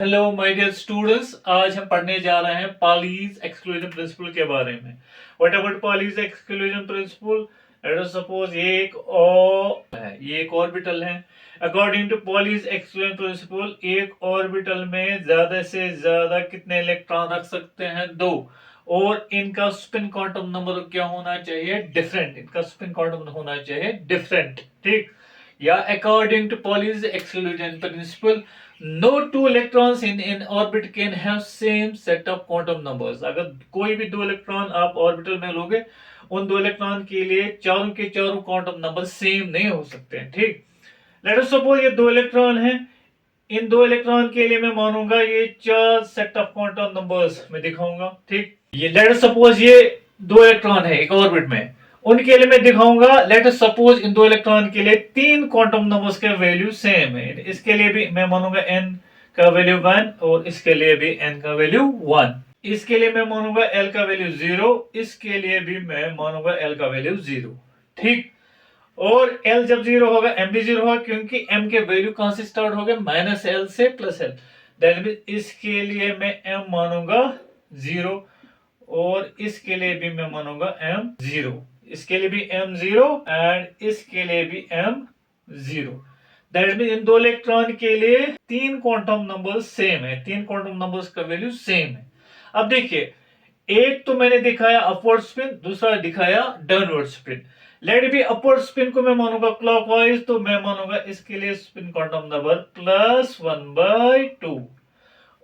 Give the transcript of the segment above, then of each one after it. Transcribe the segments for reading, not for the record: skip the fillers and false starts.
Hello my dear students, आज हम पढ़ने जा रहे हैं पॉलीज एक्सक्लूजन प्रिंसिपल के बारे में। What about Pauli's exclusion principle? Let us suppose ये एक ऑर्बिटल है। According to Pauli's exclusion principle एक ऑर्बिटल में ज्यादा से ज्यादा कितने इलेक्ट्रॉन रख सकते हैं? दो। और इनका स्पिन क्वांटम नंबर क्या होना चाहिए? डिफरेंट। इनका स्पिन क्वांटम होना चाहिए डिफरेंट, ठीक। या according to Pauli's exclusion principle no two electrons in an orbit can have same set of quantum numbers। अगर कोई भी दो इलेक्ट्रॉन आप ऑर्बिटल में लोगे, उन दो इलेक्ट्रॉन के लिए चारों के चारों क्वांटम नंबर सेम नहीं हो सकते हैं, ठीक। लेट अस सपोज ये दो इलेक्ट्रॉन हैं। इन दो इलेक्ट्रॉन के लिए मैं मानूंगा ये चार सेट ऑफ क्वांटम नंबर्स मैं दिखाऊंगा, ठीक। ये लेट अस सपोज ये दो इलेक्ट्रॉन है एक ऑर्बिट में, उनके लिए मैं दिखाऊंगा। लेट अस सपोज इन दो इलेक्ट्रॉन के लिए तीन क्वांटम नंबर्स के वैल्यू सेम है। इसके लिए भी मैं मानूंगा n का वैल्यू 1 और इसके लिए भी n का वैल्यू 1। इसके लिए मैं मानूंगा l का वैल्यू 0, इसके लिए भी मैं मानूंगा l का वैल्यू 0, ठीक। और l जब 0 होगा m भी 0 होगा, क्योंकि m के वैल्यू कहां से स्टार्ट हो गए? -l से +l। दैट मीन इसके लिए मैं m मानूंगा 0 और इसके लिए भी मैं मानूंगा m 0। इसके लिए भी m 0 एंड इसके लिए भी m 0। दैट मीन इन दो इलेक्ट्रॉन के लिए तीन क्वांटम नंबर सेम है, तीन क्वांटम नंबर्स का वैल्यू सेम है। अब देखिए, एक तो मैंने दिखाया अपवर्ड स्पिन, दूसरा दिखाया downward spin. Let be upward spin को मैं मानूंगा क्लॉकवाइज, तो मैं मानूंगा इसके लिए स्पिन क्वांटम नंबर +1/2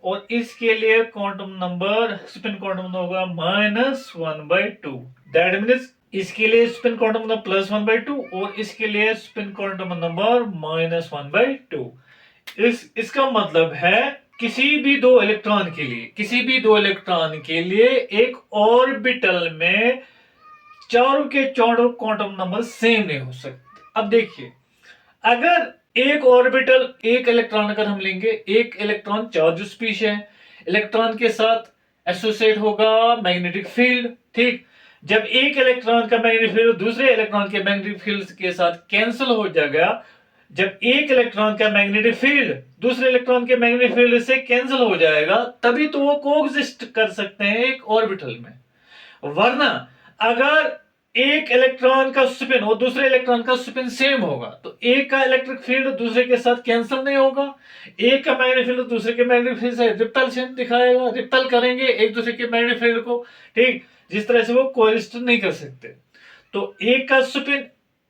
और इसके लिए quantum number spin quantum number होगा -1/2। दैट मीन्स इसके लिए स्पिन क्वांटम नंबर +1/2 और इसके लिए स्पिन क्वांटम नंबर -1/2। इसका मतलब है किसी भी दो इलेक्ट्रॉन के लिए एक ऑर्बिटल में चारों के चारों क्वांटम नंबर सेम नहीं हो सकते। अब देखिए, अगर एक ऑर्बिटल एक इलेक्ट्रॉन अगर हम लेंगे, एक इलेक्ट्रॉन चार्ज स्पीश है, इलेक्ट्रॉन के साथ एसोसिएट होगा मैग्नेटिक फील्ड, ठीक। जब एक इलेक्ट्रॉन का मैग्नेटिक फील्ड दूसरे इलेक्ट्रॉन के मैग्नेटिक फील्ड के साथ कैंसिल हो जाएगा, जब एक इलेक्ट्रॉन का मैग्नेटिक फील्ड दूसरे इलेक्ट्रॉन के मैग्नेटिक फील्ड से कैंसिल हो जाएगा, तभी तो वो कोएग्जिस्ट कर सकते हैं एक ऑर्बिटल में। वरना अगर एक इलेक्ट्रॉन का स्पिन और दूसरे इलेक्ट्रॉन का स्पिन सेम होगा, तो एक का इलेक्ट्रिक फील्ड दूसरे के साथ कैंसिल नहीं होगा, एक का मैग्नेटिक फील्ड दूसरे के मैग्नेटिक फील्ड से रिपल्शन दिखाएगा, रिपेल करेंगे एक दूसरे के मैग्नेटिक फील्ड को, ठीक। जिस तरह से वो कोएक्सिस्ट नहीं कर सकते। तो एक का स्पिन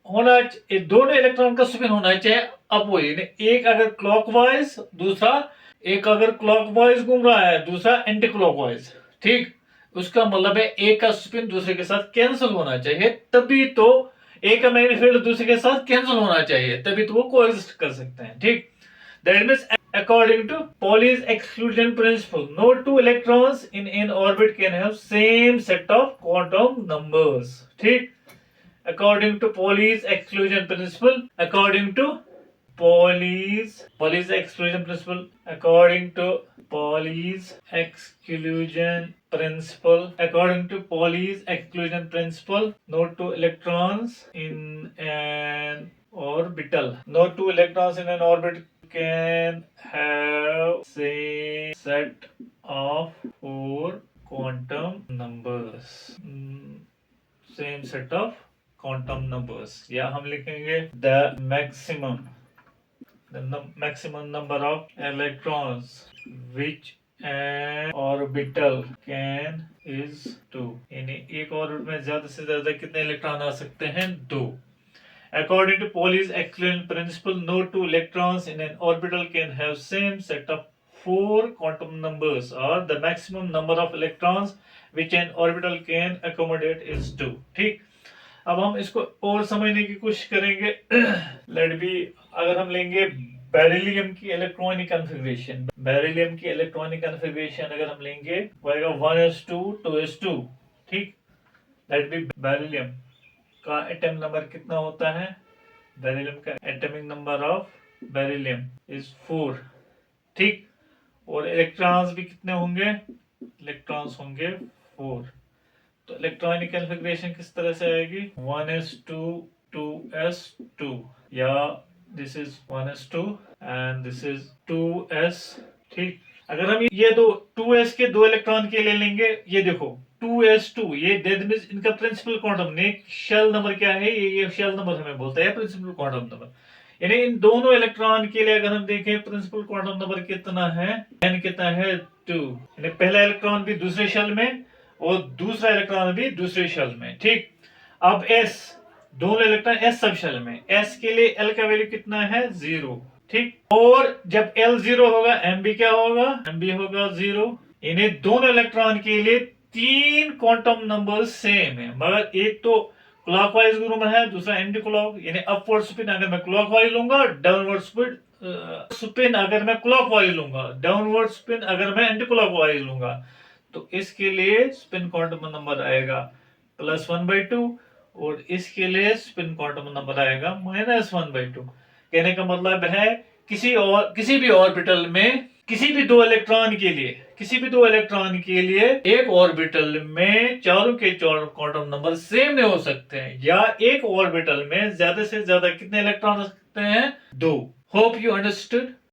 होना, दोनों इलेक्ट्रॉन का स्पिन होना चाहिए अपोजिट। एक अगर क्लॉकवाइज, दूसरा एक अगर क्लॉकवाइज घूम रहा है, दूसरा एंटी क्लॉकवाइज, ठीक। उसका मतलब है एक का स्पिन दूसरे के साथ कैंसिल होना चाहिए, तभी तो एक का मैग्नेटिक फील्ड दूसरे के साथ कैंसिल होना चाहिए, तभी तो वो कोएक्सिस्ट कर सकते हैं, ठीक। That means according to Pauli's exclusion principle, no two electrons in an orbit can have same set of quantum numbers, ठीक। according to Pauli's exclusion principle, according to Pauli's exclusion principle, according to Pauli's exclusion principle, according to Pauli's exclusion principle, no two electrons in an orbital, no two electrons in an orbit can have same set of four quantum numbers. Same set of quantum numbers, या हम लिखेंगे the maximum number of electrons which an orbital can is 2। यानी एक orbit में ज्यादा से ज्यादा कितने इलेक्ट्रॉन आ सकते हैं? 2। According to Pauli's exclusion principle, no two electrons in an orbital can have same set of four quantum numbers, or the maximum number of electrons which an orbital can accommodate is 2, ठीक। अब हम इसको और समझने की कोशिश करेंगे। Late B, अगर हम लेंगे बेरिलियम की इलेक्ट्रॉनिक कॉन्फ़िगरेशन, बेरिलियम की इलेक्ट्रॉनिक कॉन्फ़िगरेशन अगर हम लेंगे, वो आएगा 1s2 2s2, ठीक। लेट बी, बेरिलियम का एटम नंबर कितना होता है? बेरिलियम का atomic number of beryllium is 4, ठीक। और इलेक्ट्रॉन्स भी कितने होंगे? इलेक्ट्रॉन्स होंगे 4। तो इलेक्ट्रॉनिक कॉन्फ़िगरेशन किस तरह से आएगी? 1s2 2s2, या this is 1s2 and this is 2s, ठीक। अगर हम ये दो 2s के 2 इलेक्ट्रॉन के ले लेंगे, ये देखो 2s2, ये दैट मींस इनका प्रिंसिपल क्वांटम ने शेल नंबर क्या है, ये शेल नंबर हमें बोलता है प्रिंसिपल क्वांटम नंबर। यानी इन दोनों इलेक्ट्रॉन के लिए अगर हम देखें प्रिंसिपल क्वांटम नंबर कितना है, n कितना है 2, यानी पहला इलेक्ट्रॉन भी दूसरे शेल में और दूसरा इलेक्ट्रॉन भी दूसरे शेल में। ठीक, अब s, दोनों इलेक्ट्रॉन s सब शेल में, s के लिए l का वैल्यू कितना है 0। ठीक, और जब l 0 होगा m भी क्या होगा, m भी होगा 0। इन्हें दोनों इलेक्ट्रॉन के लिए 3 क्वांटम नंबर सेम है, मगर एक तो क्लॉकवाइज ग्रुप में है, दूसरा एंटी क्लॉक, यानी अपवर्ड स्पिन अगर मैं क्लॉकवाइज लूंगा, डाउनवर्ड स्पिन अगर मैं क्लॉकवाइज लूंगा, डाउनवर्ड स्पिन अगर मैं एंटी क्लॉकवाइज लूंगा, तो इसके लिए स्पिन क्वांटम नंबर आएगा +1/2 और इसके लिए स्पिन क्वांटम नंबर आएगा -1/2। कहने का मतलब है किसी भी ऑर्बिटल में किसी भी दो इलेक्ट्रॉन के लिए एक ऑर्बिटल में चारों के चारों क्वांटम नंबर सेम नहीं हो सकते हैं, या एक ऑर्बिटल में ज्यादा से ज्यादा कितने इलेक्ट्रॉन हो सकते हैं, 2। Hope you understood.